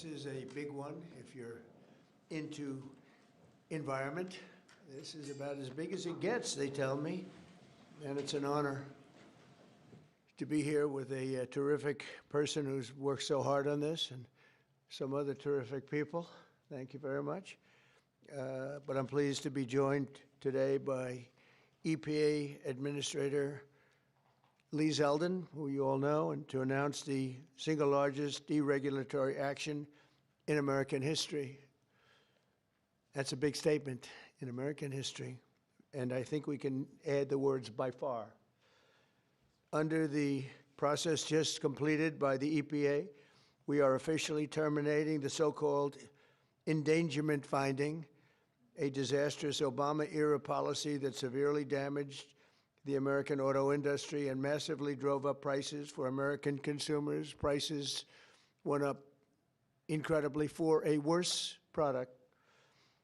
This is a big one if you're into environment. This is about as big as it gets, they tell me, and it's an honor to be here with a terrific person who's worked so hard on this and some other terrific people. Thank you very much. But I'm pleased to be joined today by EPA Administrator Lee Zelden, who you all know, and to announce the single largest deregulatory action in American history. That's a big statement in American history, and I think we can add the words by far. Under the process just completed by the EPA, we are officially terminating the so-called endangerment finding, a disastrous Obama-era policy that severely damaged the American auto industry and massively drove up prices for American consumers. Prices went up incredibly for a worse product.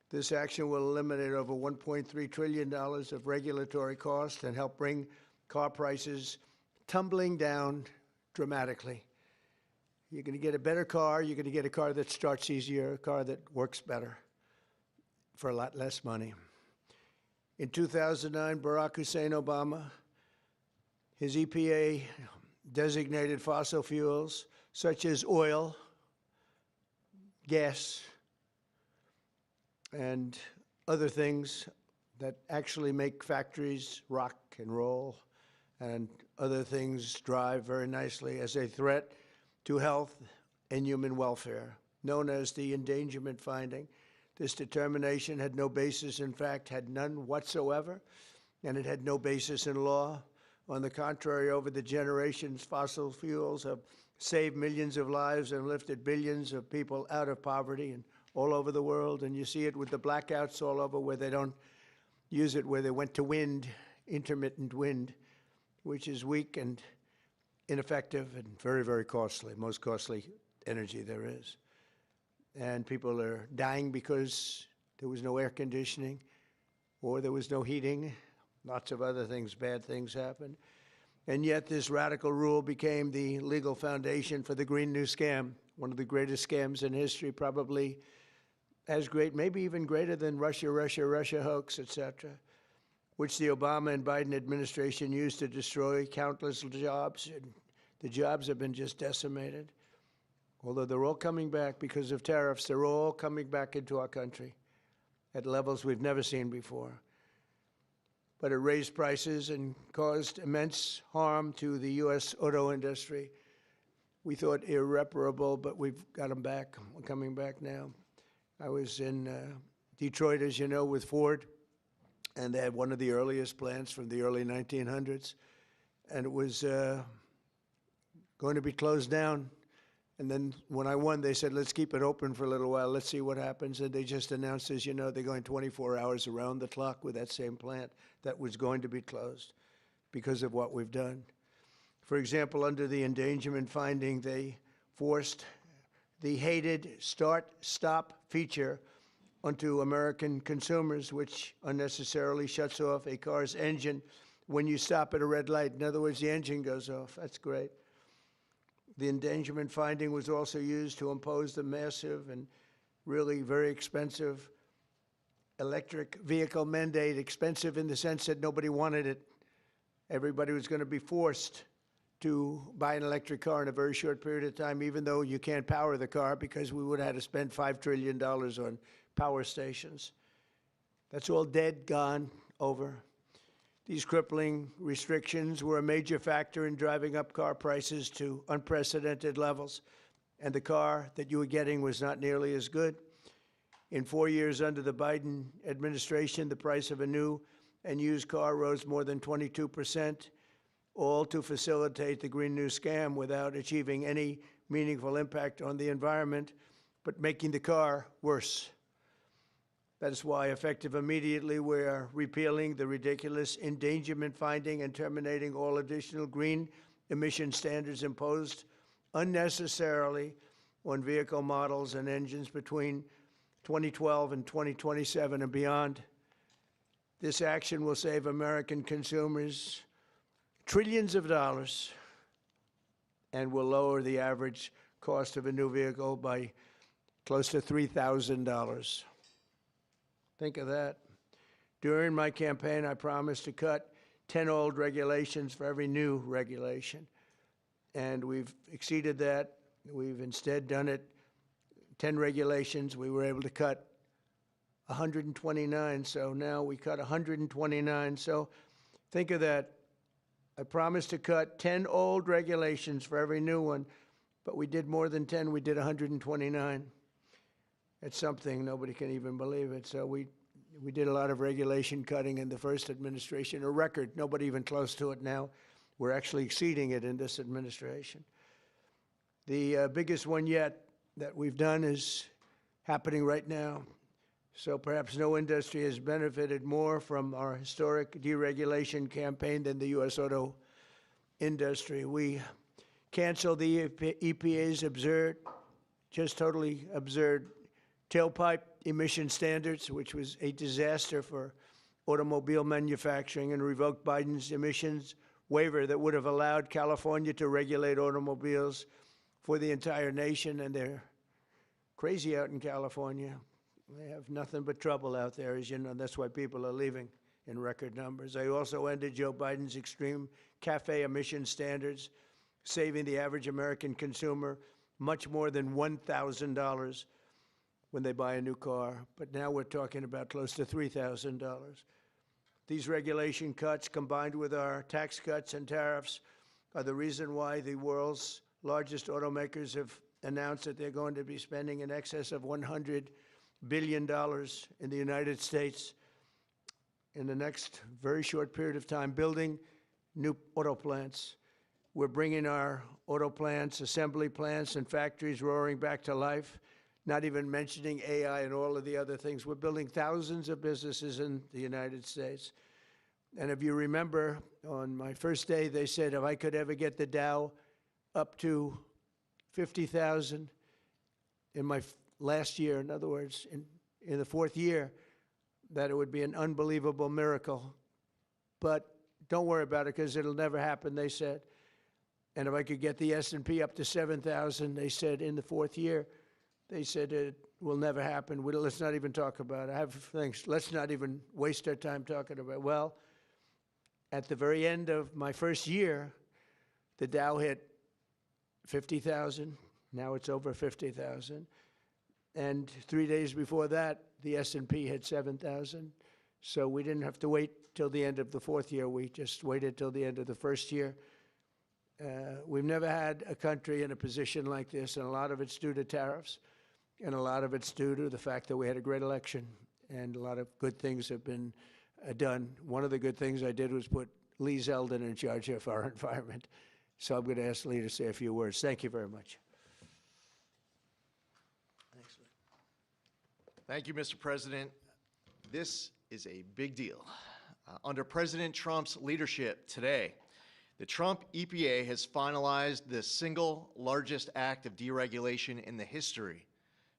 This action will eliminate over $1.3 trillion of regulatory costs and help bring car prices tumbling down dramatically. You're going to get a better car. You're going to get a car that starts easier, a car that works better for a lot less money. In 2009, Barack Hussein Obama, his EPA designated fossil fuels such as oil, gas, and other things that actually make factories rock and roll and other things drive very nicely as a threat to health and human welfare, known as the endangerment finding. This determination had no basis, in fact, had none whatsoever, and it had no basis in law. On the contrary, over the generations, fossil fuels have saved millions of lives and lifted billions of people out of poverty and all over the world. And you see it with the blackouts all over where they don't use it, where they went to wind, intermittent wind, which is weak and ineffective and very, very costly, most costly energy there is. And people are dying because there was no air conditioning or there was no heating. Lots of other things, bad things happened. And yet this radical rule became the legal foundation for the Green New Scam, one of the greatest scams in history, probably as great, maybe even greater than Russia hoax, etc., which the Obama and Biden administration used to destroy countless jobs. And the jobs have been just decimated. Although they're all coming back because of tariffs, they're all coming back into our country at levels we've never seen before. But it raised prices and caused immense harm to the U.S. auto industry. We thought irreparable, but we've got them back. We're coming back now. I was in Detroit, as you know, with Ford, and they had one of the earliest plants from the early 1900s, and it was going to be closed down. And then when I won, they said, let's keep it open for a little while. Let's see what happens. And they just announced, as you know, they're going 24 hours around the clock with that same plant that was going to be closed because of what we've done. For example, under the endangerment finding, they forced the hated start-stop feature onto American consumers, which unnecessarily shuts off a car's engine when you stop at a red light. In other words, the engine goes off. That's great. The endangerment finding was also used to impose the massive and really very expensive electric vehicle mandate, expensive in the sense that nobody wanted it. Everybody was going to be forced to buy an electric car in a very short period of time, even though you can't power the car because we would have had to spend $5 trillion on power stations. That's all dead, gone, over. These crippling restrictions were a major factor in driving up car prices to unprecedented levels, and the car that you were getting was not nearly as good. In 4 years under the Biden administration, the price of a new and used car rose more than 22%, all to facilitate the Green New Scam without achieving any meaningful impact on the environment, but making the car worse. That is why, effective immediately, we are repealing the ridiculous endangerment finding and terminating all additional green emission standards imposed unnecessarily on vehicle models and engines between 2012 and 2027 and beyond. This action will save American consumers trillions of dollars and will lower the average cost of a new vehicle by close to $3,000. Think of that. During my campaign, I promised to cut 10 old regulations for every new regulation. And we've exceeded that. We've instead done it 10 regulations. We were able to cut 129. So now we cut 129. So think of that. I promised to cut 10 old regulations for every new one, but we did more than 10. We did 129. It's something. Nobody can even believe it. So we did a lot of regulation cutting in the first administration, a record, nobody even close to it now. We're actually exceeding it in this administration. The biggest one yet that we've done is happening right now. So perhaps no industry has benefited more from our historic deregulation campaign than the U.S. auto industry. We canceled the EPA's absurd, just totally absurd, tailpipe emission standards, which was a disaster for automobile manufacturing, and revoked Biden's emissions waiver that would have allowed California to regulate automobiles for the entire nation. And they're crazy out in California. They have nothing but trouble out there, as you know. That's why people are leaving in record numbers. I also ended Joe Biden's extreme CAFE emission standards, saving the average American consumer much more than $1,000 when they buy a new car, but now we're talking about close to $3,000. These regulation cuts, combined with our tax cuts and tariffs, are the reason why the world's largest automakers have announced that they're going to be spending in excess of $100 billion in the United States in the next very short period of time, building new auto plants. We're bringing our auto plants, assembly plants, and factories roaring back to life, not even mentioning AI and all of the other things. We're building thousands of businesses in the United States. And if you remember, on my first day, they said if I could ever get the Dow up to 50,000 in my last year, in other words, in the fourth year, that it would be an unbelievable miracle. But don't worry about it, because it'll never happen, they said. And if I could get the S&P up to 7,000, they said, in the fourth year, they said it will never happen. Let's not even talk about it. I have things. Let's not even waste our time talking about it. Well, at the very end of my first year, the Dow hit 50,000. Now it's over 50,000. And 3 days before that, the S&P hit 7,000. So we didn't have to wait till the end of the fourth year. We just waited till the end of the first year. We've never had a country in a position like this, and a lot of it's due to tariffs, and a lot of it's due to the fact that we had a great election, and a lot of good things have been done. One of the good things I did was put Lee Zelden in charge of our environment. So I'm going to ask Lee to say a few words. Thank you very much. Thank you, Mr. President. This is a big deal. Under President Trump's leadership today, the Trump EPA has finalized the single largest act of deregulation in the history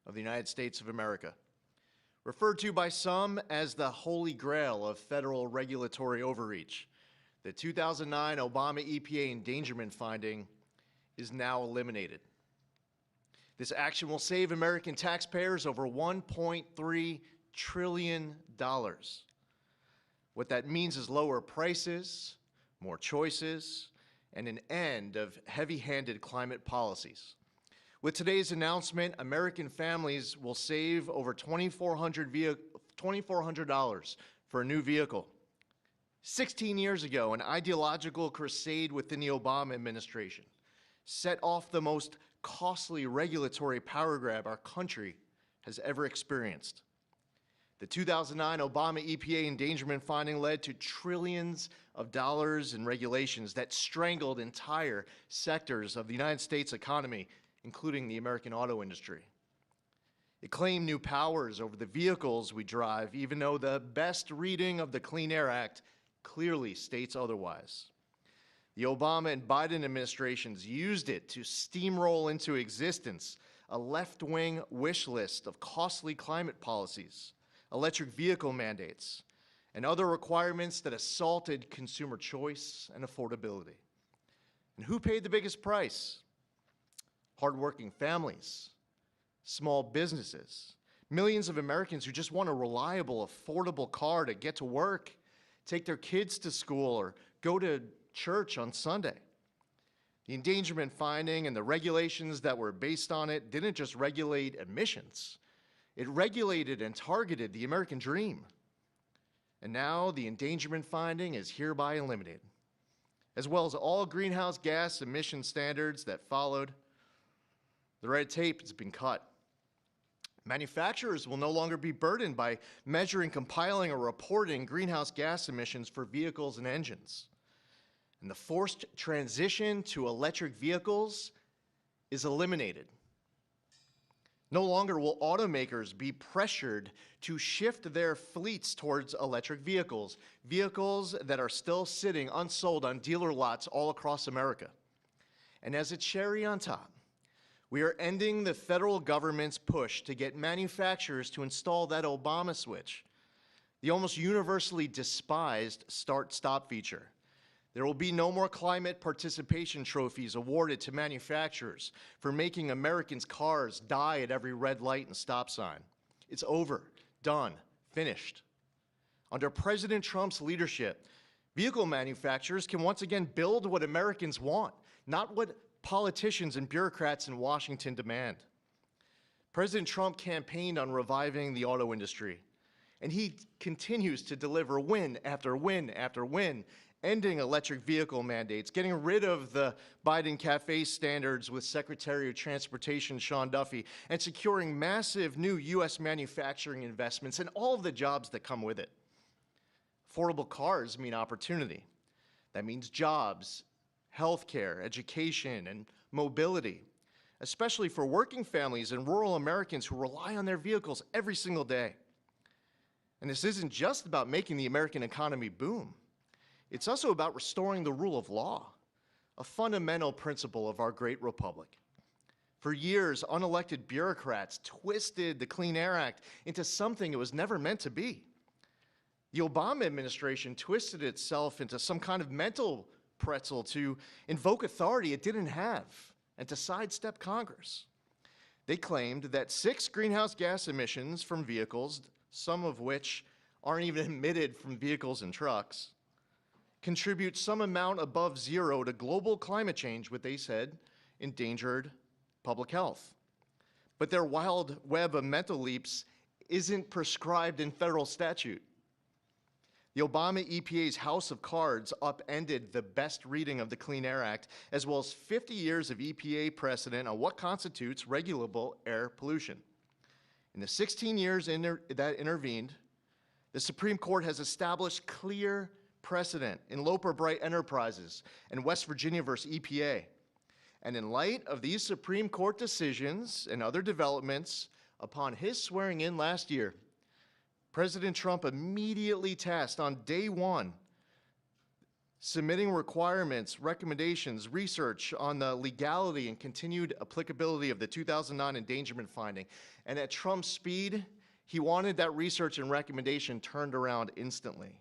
of the United States of America. Referred to by some as the holy grail of federal regulatory overreach, the 2009 Obama EPA endangerment finding is now eliminated. This action will save American taxpayers over $1.3 trillion. What that means is lower prices, more choices, and an end of heavy-handed climate policies. With today's announcement, American families will save over $2,400 for a new vehicle. 16 years ago, an ideological crusade within the Obama administration set off the most costly regulatory power grab our country has ever experienced. The 2009 Obama EPA endangerment finding led to trillions of dollars in regulations that strangled entire sectors of the United States economy, including the American auto industry. It claimed new powers over the vehicles we drive, even though the best reading of the Clean Air Act clearly states otherwise. The Obama and Biden administrations used it to steamroll into existence a left-wing wish list of costly climate policies, electric vehicle mandates, and other requirements that assaulted consumer choice and affordability. And who paid the biggest price? Hardworking families, small businesses, millions of Americans who just want a reliable, affordable car to get to work, take their kids to school, or go to church on Sunday. The endangerment finding and the regulations that were based on it didn't just regulate emissions. It regulated and targeted the American dream. And now the endangerment finding is hereby eliminated, as well as all greenhouse gas emission standards that followed. The red tape has been cut. Manufacturers will no longer be burdened by measuring, compiling, or reporting greenhouse gas emissions for vehicles and engines. And the forced transition to electric vehicles is eliminated. No longer will automakers be pressured to shift their fleets towards electric vehicles, vehicles that are still sitting unsold on dealer lots all across America. And as a cherry on top, we are ending the federal government's push to get manufacturers to install that Obama switch, the almost universally despised start-stop feature. There will be no more climate participation trophies awarded to manufacturers for making Americans' cars die at every red light and stop sign. It's over, done, finished. Under President Trump's leadership, vehicle manufacturers can once again build what Americans want, not what politicians and bureaucrats in Washington demand. President Trump campaigned on reviving the auto industry, and he continues to deliver win after win after win, ending electric vehicle mandates, getting rid of the Biden CAFE standards with Secretary of Transportation Sean Duffy, and securing massive new U.S. manufacturing investments and all of the jobs that come with it. Affordable cars mean opportunity. That means jobs, healthcare, education, and mobility, especially for working families and rural Americans who rely on their vehicles every single day. And this isn't just about making the American economy boom. It's also about restoring the rule of law, a fundamental principle of our great republic. For years, unelected bureaucrats twisted the Clean Air Act into something it was never meant to be. The Obama administration twisted itself into some kind of mental pretzel to invoke authority it didn't have and to sidestep Congress. They claimed that 6 greenhouse gas emissions from vehicles, some of which aren't even emitted from vehicles and trucks, contribute some amount above zero to global climate change, what they said endangered public health. But their wild web of mental leaps isn't prescribed in federal statute. The Obama EPA's house of cards upended the best reading of the Clean Air Act, as well as 50 years of EPA precedent on what constitutes regulable air pollution. In the 16 years that intervened, the Supreme Court has established clear precedent in Loper Bright Enterprises and West Virginia versus EPA. And in light of these Supreme Court decisions and other developments, upon his swearing in last year, President Trump immediately tasked on day one submitting requirements, recommendations, research on the legality and continued applicability of the 2009 endangerment finding. And at Trump's speed, he wanted that research and recommendation turned around instantly.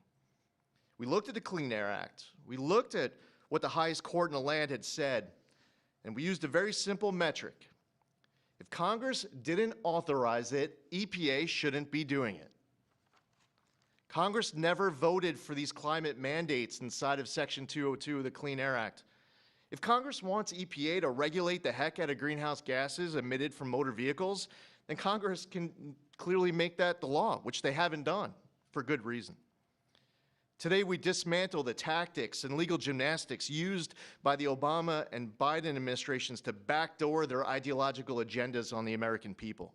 We looked at the Clean Air Act. We looked at what the highest court in the land had said, and we used a very simple metric. If Congress didn't authorize it, EPA shouldn't be doing it. Congress never voted for these climate mandates inside of Section 202 of the Clean Air Act. If Congress wants EPA to regulate the heck out of greenhouse gases emitted from motor vehicles, then Congress can clearly make that the law, which they haven't done for good reason. Today, we dismantle the tactics and legal gymnastics used by the Obama and Biden administrations to backdoor their ideological agendas on the American people.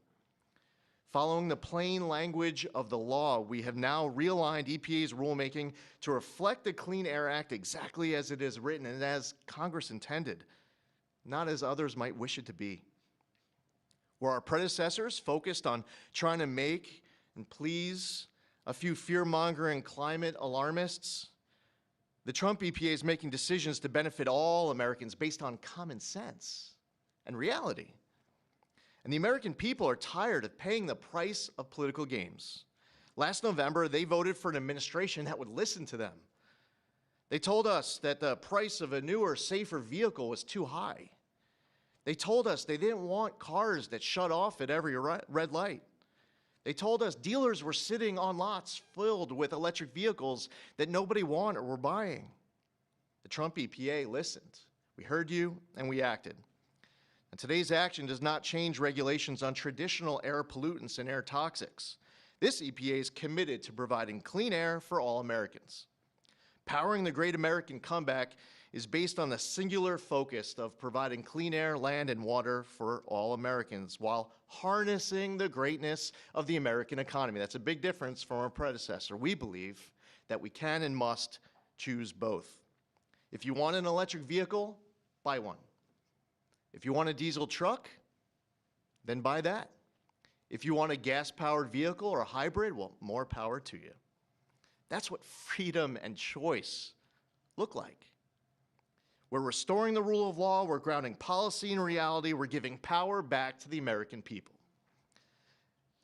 Following the plain language of the law, we have now realigned EPA's rulemaking to reflect the Clean Air Act exactly as it is written and as Congress intended, not as others might wish it to be. Where our predecessors focused on trying to make and please a few fear-mongering climate alarmists, the Trump EPA is making decisions to benefit all Americans based on common sense and reality. And the American people are tired of paying the price of political games. Last November, they voted for an administration that would listen to them. They told us that the price of a newer, safer vehicle was too high. They told us they didn't want cars that shut off at every red light. They told us dealers were sitting on lots filled with electric vehicles that nobody wanted or were buying. The Trump EPA listened. We heard you and we acted. And today's action does not change regulations on traditional air pollutants and air toxics. This EPA is committed to providing clean air for all Americans. Powering the Great American Comeback is based on the singular focus of providing clean air, land, and water for all Americans while harnessing the greatness of the American economy. That's a big difference from our predecessor. We believe that we can and must choose both. If you want an electric vehicle, buy one. If you want a diesel truck, then buy that. If you want a gas-powered vehicle or a hybrid, well, more power to you. That's what freedom and choice look like. We're restoring the rule of law, we're grounding policy in reality, we're giving power back to the American people.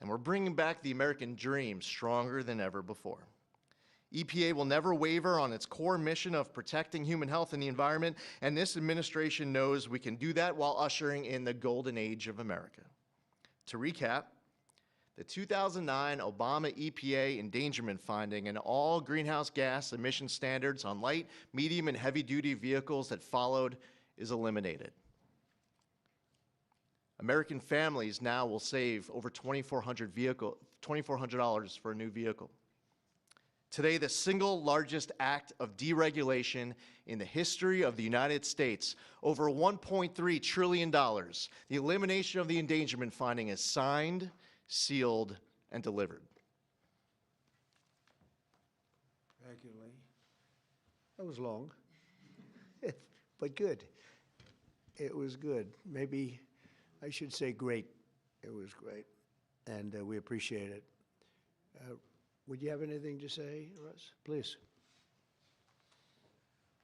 And we're bringing back the American dream stronger than ever before. EPA will never waver on its core mission of protecting human health and the environment, and this administration knows we can do that while ushering in the golden age of America. To recap, the 2009 Obama EPA endangerment finding and all greenhouse gas emission standards on light, medium, and heavy-duty vehicles that followed is eliminated. American families now will save over $2,400 for a new vehicle. Today, the single largest act of deregulation in the history of the United States, over $1.3 trillion, the elimination of the endangerment finding is signed, sealed, and delivered. Thank you, Lee. That was long, but good. It was good. Maybe I should say great. It was great, and we appreciate it. Would you have anything to say, Russ? Please.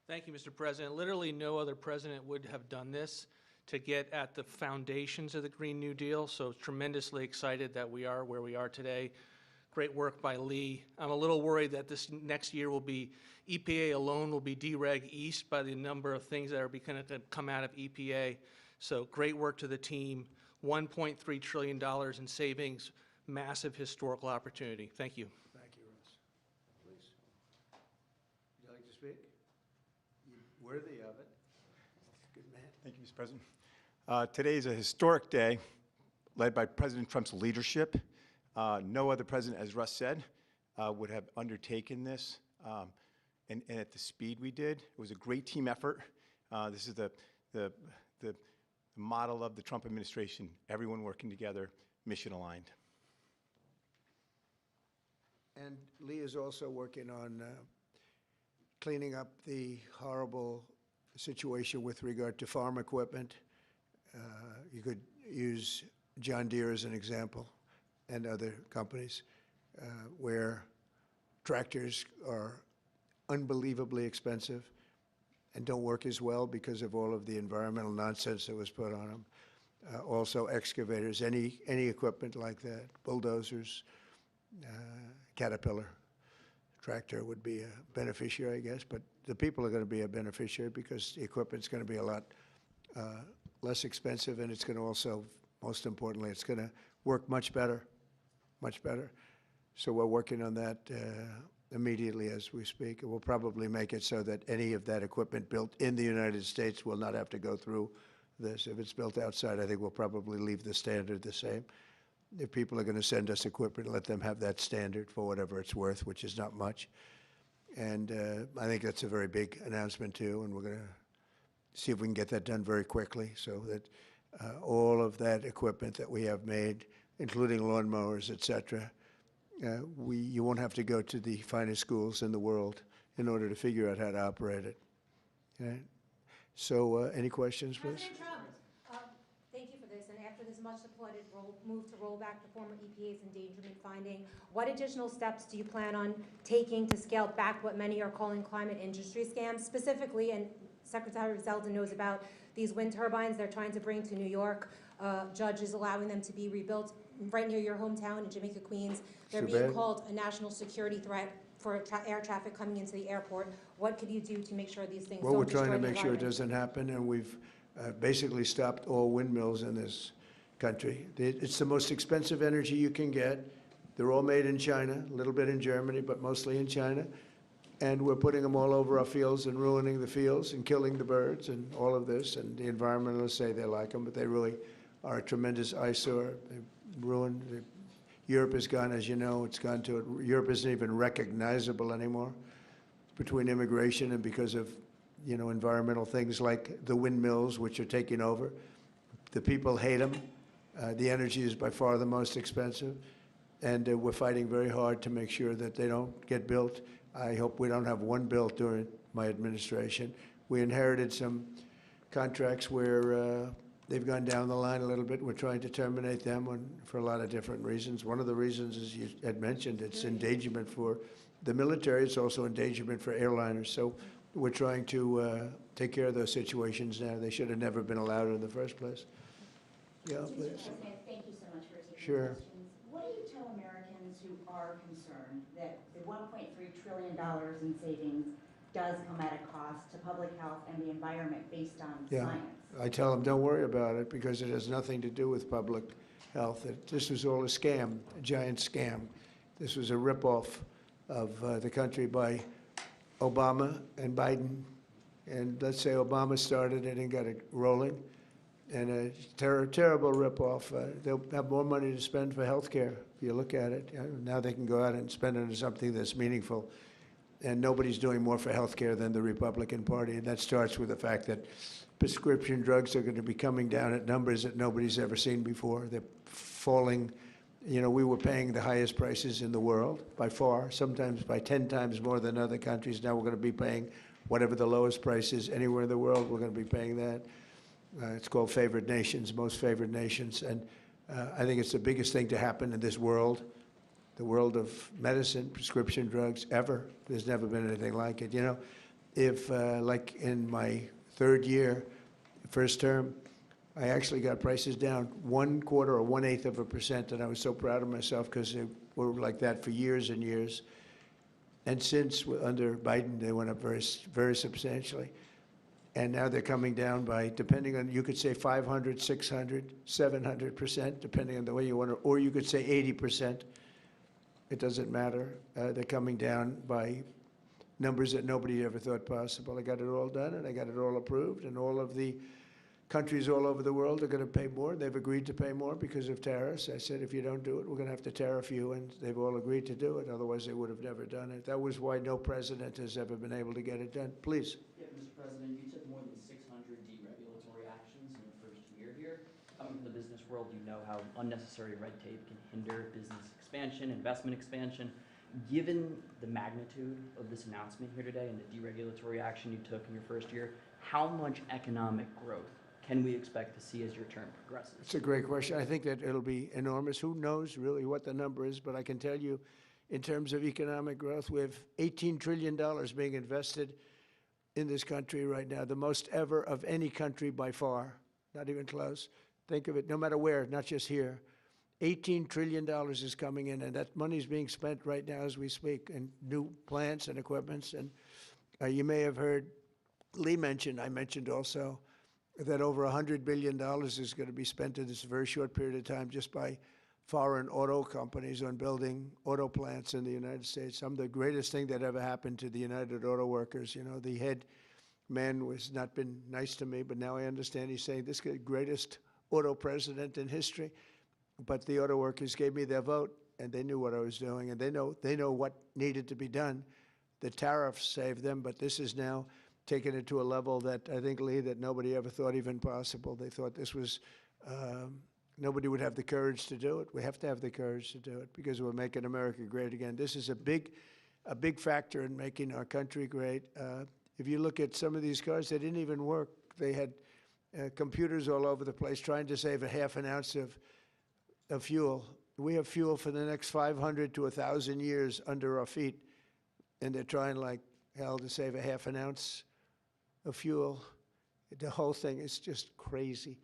Thank you, Mr. President. Literally no other president would have done this to get at the foundations of the Green New Deal, so tremendously excited that we are where we are today. Great work by Lee. I'm a little worried that this next year will be, EPA alone will be dereg east by the number of things that are going to come out of EPA. So great work to the team. $1.3 trillion in savings, massive historical opportunity. Thank you. Thank you, Russ. Please. Would you like to speak? You're worthy of it. Good man. Thank you, Mr. President. Today is a historic day led by President Trump's leadership. No other president, as Russ said, would have undertaken this and at the speed we did. It was a great team effort. This is the model of the Trump administration, everyone working together, mission aligned. And Lee is also working on cleaning up the horrible situation with regard to farm equipment. You could use John Deere as an example and other companies where tractors are unbelievably expensive and don't work as well because of all of the environmental nonsense that was put on them. Also excavators, any equipment like that, bulldozers, Caterpillar tractor would be a beneficiary, I guess, but the people are going to be a beneficiary because the equipment's going to be a lot less expensive, and it's going to also, most importantly, it's going to work much better, much better. So we're working on that immediately as we speak, and we'll probably make it so that any of that equipment built in the United States will not have to go through this. If it's built outside, I think we'll probably leave the standard the same. If people are going to send us equipment, let them have that standard for whatever it's worth, which is not much. And I think that's a very big announcement, too, and we're going to see if we can get that done very quickly so that all of that equipment that we have made, including lawnmowers, et cetera, you won't have to go to the finest schools in the world in order to figure out how to operate it. Okay? So any questions, please? President Trump, thank you for this. And after this much applauded move to roll back the former EPA's endangerment finding, what additional steps do you plan on taking to scale back what many are calling climate industry scams? Specifically, and Secretary Zelden knows about these wind turbines they're trying to bring to New York. Judge is allowing them to be rebuilt right near your hometown in Jamaica, Queens. They're being called a national security threat for air traffic coming into the airport. What could you do to make sure these things don't destroy the environment? Well, we're trying to make sure it doesn't happen, and basically stopped all windmills in this country. It's the most expensive energy you can get. They're all made in China, a little bit in Germany, but mostly in China. And we're putting them all over our fields and ruining the fields and killing the birds and all of this. And the environmentalists say they like them, but they really are a tremendous eyesore. They ruined. Europe has gone, as you know, it's gone to it. Europe isn't even recognizable anymore between immigration and because of, you know, environmental things like the windmills, which are taking over. The people hate them. The energy is by far the most expensive. And we're fighting very hard to make sure that they don't get built. I hope we don't have one built during my administration. We inherited some contracts where they've gone down the line a little bit. We're trying to terminate them for a lot of different reasons. One of the reasons, as you had mentioned, it's endangerment for the military. It's also endangerment for airliners. So we're trying to take care of those situations now. They should have never been allowed in the first place. Yeah, Mr. please. President, thank you so much for taking Sure. questions. What do you tell Americans who are concerned that the $1.3 trillion in savings does come at a cost to public health and the environment based on Yeah. science? I tell them, don't worry about it, because it has nothing to do with public health. This was all a scam, a giant scam. This was a ripoff of the country by Obama and Biden. And let's say Obama started it and got it rolling. And a terrible ripoff. They'll have more money to spend for health care, if you look at it. Now they can go out and spend it on something that's meaningful. And nobody's doing more for health care than the Republican Party. And that starts with the fact that prescription drugs are going to be coming down at numbers that nobody's ever seen before. They're falling. You know, we were paying the highest prices in the world by far, sometimes by 10 times more than other countries. Now we're going to be paying whatever the lowest price is anywhere in the world. We're going to be paying that. It's called favored nations, most favored nations. And I think it's the biggest thing to happen in this world, the world of medicine, prescription drugs, ever. There's never been anything like it. You know, if, like in my third year, first term, I actually got prices down 1/4 or 1/8%, and I was so proud of myself because they were like that for years and years. And since, under Biden, they went up very, very substantially. And now they're coming down by, depending on, you could say 500, 600, 700%, depending on the way you want to, or you could say 80%. It doesn't matter. They're coming down by numbers that nobody ever thought possible. I got it all done, and I got it all approved, and all of the countries all over the world are going to pay more. They've agreed to pay more because of tariffs. I said, if you don't do it, we're going to have to tariff you, and they've all agreed to do it. Otherwise, they would have never done it. That was why no president has ever been able to get it done. Please. Yeah, Mr. President, you took more than 600 deregulatory actions in your first year here. Coming from the business world, you know how unnecessary red tape can hinder business expansion, investment expansion. Given the magnitude of this announcement here today and the deregulatory action you took in your first year, how much economic growth can we expect to see as your term progresses? It's a great question. I think that it'll be enormous. Who knows really what the number is, but I can tell you in terms of economic growth, we have $18 trillion being invested in this country right now, the most ever of any country by far, not even close. Think of it, no matter where, not just here. $18 trillion is coming in, and that money is being spent right now as we speak in new plants and equipments. And you may have heard Lee mention, I mentioned also, that over $100 billion is going to be spent in this very short period of time just by foreign auto companies on building auto plants in the United States. The greatest thing that ever happened to the United Auto Workers. You know, the head man has not been nice to me, but now I understand he's saying this is the greatest auto president in history. But the auto workers gave me their vote, and they knew what I was doing, and they know what needed to be done. The tariffs saved them, but this is now taken it to a level that I think, Lee, that nobody ever thought even possible. They thought this was, nobody would have the courage to do it. We have to have the courage to do it because we're making America great again. This is a big factor in making our country great. If you look at some of these cars, they didn't even work. They had computers all over the place trying to save a half an ounce of fuel. We have fuel for the next 500 to 1,000 years under our feet, and they're trying like hell to save a half an ounce of fuel. The whole thing is just crazy.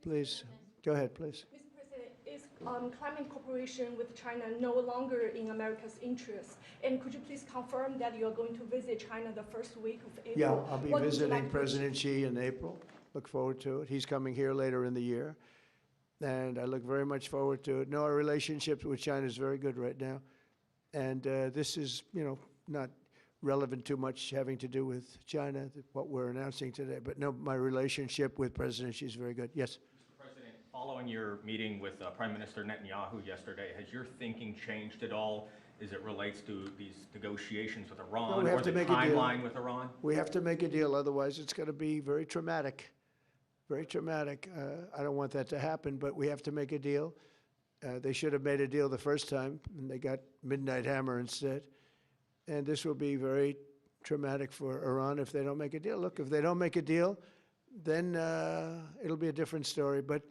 Please, go ahead, please. Mr. President, is climate cooperation with China no longer in America's interest? And could you please confirm that you are going to visit China the first week of April? Yeah, I'll be What would you visiting like to- President Xi in April. Look forward to it. He's coming here later in the year, and I look very much forward to it. No, our relationship with China is very good right now, and this is, not relevant too much having to do with China, what we're announcing today. But no, my relationship with President Xi is very good. Yes? Mr. President, following your meeting with Prime Minister Netanyahu yesterday, has your thinking changed at all as it relates to these negotiations with Iran, we have or to the make a deal. timeline with Iran? We have to make a deal, otherwise it's going to be very traumatic. Very traumatic. I don't want that to happen, but we have to make a deal. They should have made a deal the first time, and they got Midnight Hammer instead. And this will be very traumatic for Iran if they don't make a deal. Look, if they don't make a deal, then it'll be a different story. But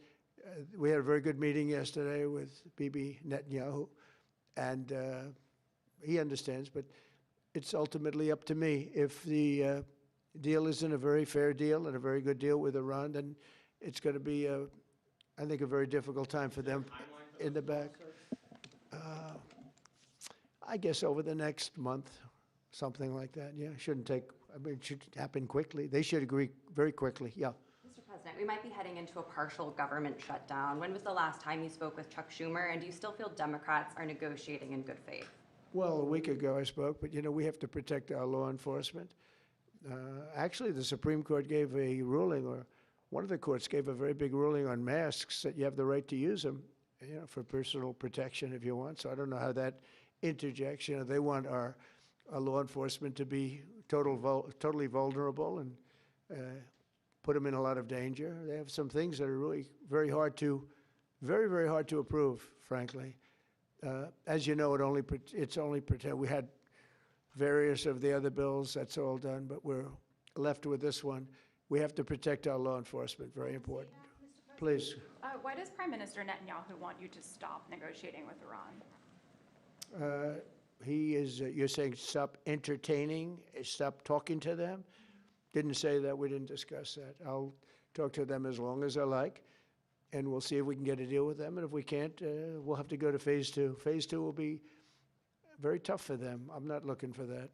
we had a very good meeting yesterday with Bibi Netanyahu, and he understands, but it's ultimately up to me. If the deal isn't a very fair deal and a very good deal with Iran, then it's going to be, I think, a very difficult time for them in the back. I guess over the next month, something like that. Yeah, shouldn't take, it should happen quickly. They should agree very quickly, yeah. Mr. President, we might be heading into a partial government shutdown. When was the last time you spoke with Chuck Schumer, and do you still feel Democrats are negotiating in good faith? Well, a week ago I spoke, but we have to protect our law enforcement. Actually, the Supreme Court gave a ruling, or one of the courts gave a very big ruling on masks, that you have the right to use them, for personal protection if you want. So I don't know how that interjects. They want our law enforcement to be totally vulnerable and put them in a lot of danger. They have some things that are really very hard to approve, frankly. As you know, it's only pretend. We had various of the other bills, that's all done, but we're left with this one. We have to protect our law enforcement, very important. Please. Why does Prime Minister Netanyahu want you to stop negotiating with Iran? He is, you're saying stop entertaining, stop talking to them? Didn't say that, we didn't discuss that. I'll talk to them as long as I like, and we'll see if we can get a deal with them, and if we can't, we'll have to go to phase two. Phase two will be very tough for them. I'm not looking for that.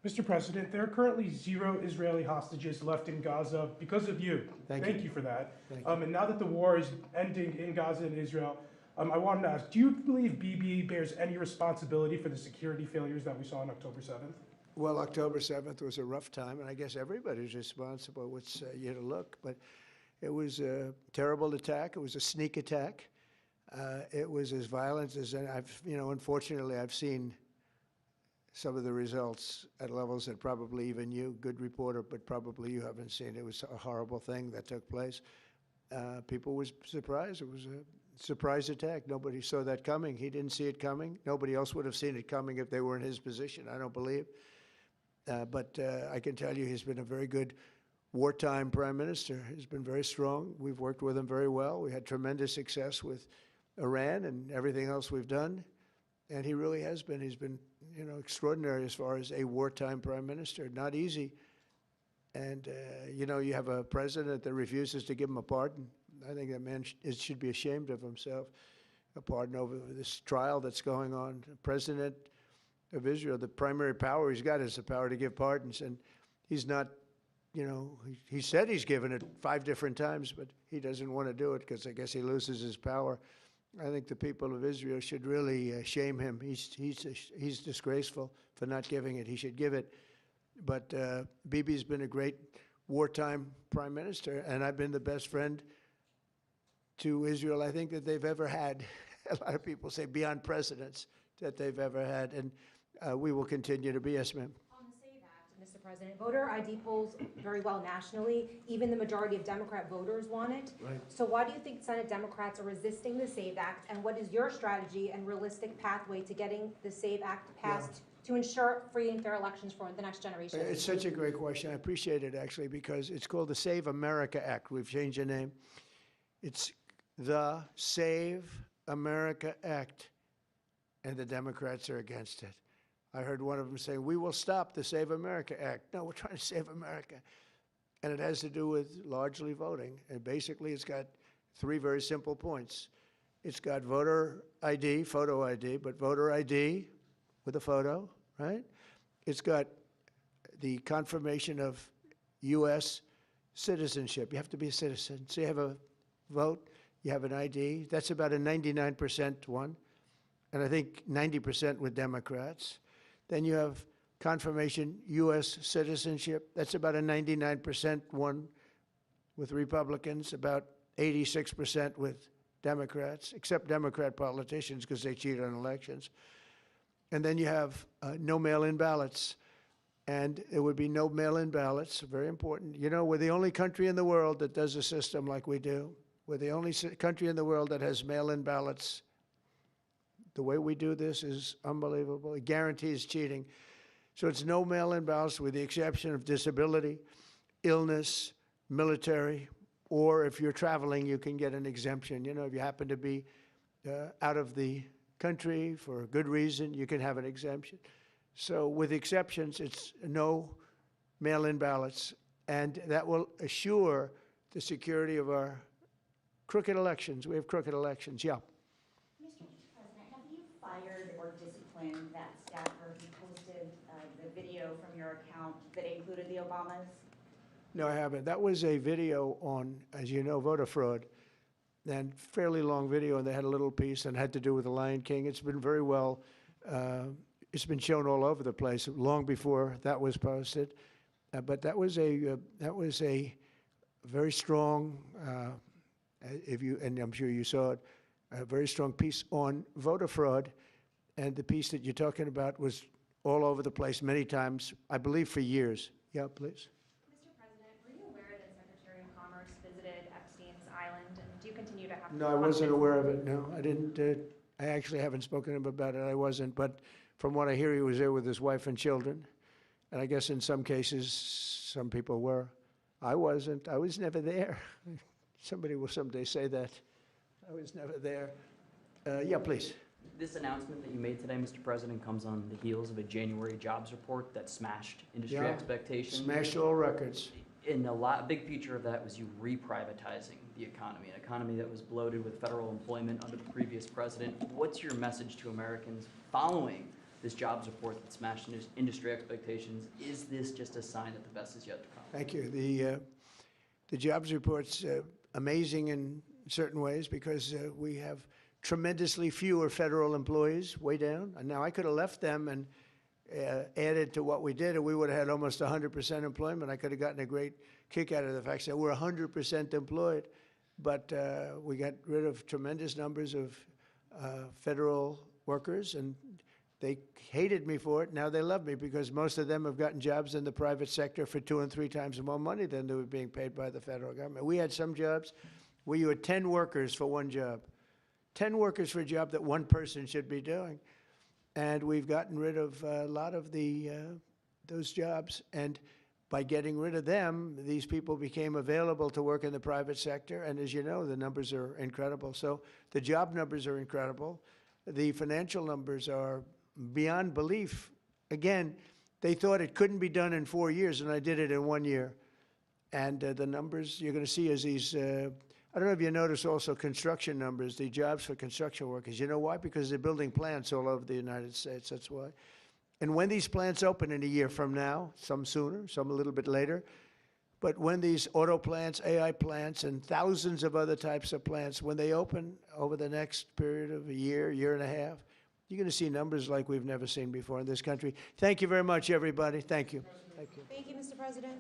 Mr. President, there are currently 0 Israeli hostages left in Gaza because of you. Thank you for that. And now that the war is ending in Gaza and Israel, I wanted to ask, do you believe Bibi bears any responsibility for the security failures that we saw on October 7th? Well, October 7th was a rough time, and I guess everybody's responsible. It's you to look, but it was a terrible attack. It was a sneak attack. It was as violent as unfortunately, I've seen some of the results at levels that probably even you, good reporter, but probably you haven't seen. It was a horrible thing that took place. People were surprised. It was a surprise attack. Nobody saw that coming. He didn't see it coming. Nobody else would have seen it coming if they were in his position, I don't believe. But I can tell you he's been a very good wartime prime minister. He's been very strong. We've worked with him very well. We had tremendous success with Iran and everything else we've done. And he really has been. He's been, extraordinary as far as a wartime prime minister. Not easy. And, you have a president that refuses to give him a pardon. I think that man should be ashamed of himself. A pardon over this trial that's going on. The president of Israel, the primary power he's got is the power to give pardons. And he's not, he said he's given it 5 different times, but he doesn't want to do it because I guess he loses his power. I think the people of Israel should really shame him. He's disgraceful for not giving it. He should give it. But Bibi's been a great wartime prime minister, and I've been the best friend to Israel I think that they've ever had. A lot of people say beyond presidents that they've ever had, and we will continue to be. Yes, ma'am. On the SAVE Act, Mr. President, voter ID polls very well nationally. Even the majority of Democrat voters want it. Right. So why do you think Senate Democrats are resisting the SAVE Act, and what is your strategy and realistic pathway to getting the SAVE Act passed to ensure free and fair elections for the next generation? It's such a great question. I appreciate it, actually, because it's called the Save America Act. We've changed the name. It's the Save America Act, and the Democrats are against it. I heard one of them say, we will stop the Save America Act. No, we're trying to save America. And it has to do with largely voting. And basically, it's got 3 very simple points. It's got voter ID, photo ID, but voter ID with a photo, right? It's got the confirmation of U.S. citizenship. You have to be a citizen. So you have a vote, you have an ID. That's about a 99% one, and I think 90% with Democrats. Then you have confirmation U.S. citizenship. That's about a 99% one with Republicans, about 86% with Democrats, except Democrat politicians because they cheat on elections. And then you have no mail-in ballots. And there would be no mail-in ballots, very important. You know, we're the only country in the world that does a system like we do. We're the only country in the world that has mail-in ballots. The way we do this is unbelievable. It guarantees cheating. So it's no mail-in ballots with the exception of disability, illness, military, or if you're traveling, you can get an exemption. You know, if you happen to be out of the country for a good reason, you can have an exemption. So with exceptions, it's no mail-in ballots, and that will assure the security of our crooked elections. We have crooked elections, yeah. Mr. President, have you fired or disciplined that staffer who posted the video from your account that included the Obamas? No, I haven't. That was a video on, as you know, voter fraud, and fairly long video, and they had a little piece and had to do with the Lion King. It's been very well, it's been shown all over the place long before that was posted. But that was a very strong, and I'm sure you saw it, a very strong piece on voter fraud. And the piece that you're talking about was all over the place many times, I believe for years. Yeah, please. Mr. President, were you aware that Secretary of Commerce visited Epstein's Island, and do you continue to have? No, I wasn't aware of it. No, I didn't. I actually haven't spoken to him about it. I wasn't. But from what I hear, he was there with his wife and children. And I guess in some cases, some people were. I wasn't. I was never there. Somebody will someday say that. I was never there. Yeah, please. This announcement that you made today, Mr. President, comes on the heels of a January jobs report that smashed industry expectations. Smashed all records. And a big feature of that was you reprivatizing the economy, an economy that was bloated with federal employment under the previous president. What's your message to Americans following this jobs report that smashed industry expectations? Is this just a sign that the best is yet to come? Thank you. The jobs report's amazing in certain ways because we have tremendously fewer federal employees, way down. And now I could have left them and added to what we did, and we would have had almost 100% employment. I could have gotten a great kick out of the fact that we're 100% employed, but we got rid of tremendous numbers of federal workers, and they hated me for it. Now they love me because most of them have gotten jobs in the private sector for 2 and 3 times more money than they were being paid by the federal government. We had some jobs where you had 10 workers for one job. 10 workers for a job that one person should be doing. And we've gotten rid of a lot of those jobs. And by getting rid of them, these people became available to work in the private sector. And as you know, the numbers are incredible. So the job numbers are incredible. The financial numbers are beyond belief. Again, they thought it couldn't be done in 4 years, and I did it in 1 year. And the numbers you're going to see is these, I don't know if you notice also construction numbers, the jobs for construction workers. You know why? Because they're building plants all over the United States, that's why. And when these plants open in a year from now, some sooner, some a little bit later, but when these auto plants, AI plants, and thousands of other types of plants, when they open over the next period of a year, year and a half, you're going to see numbers like we've never seen before in this country. Thank you very much, everybody. Thank you. Thank you. Thank you, Mr. President.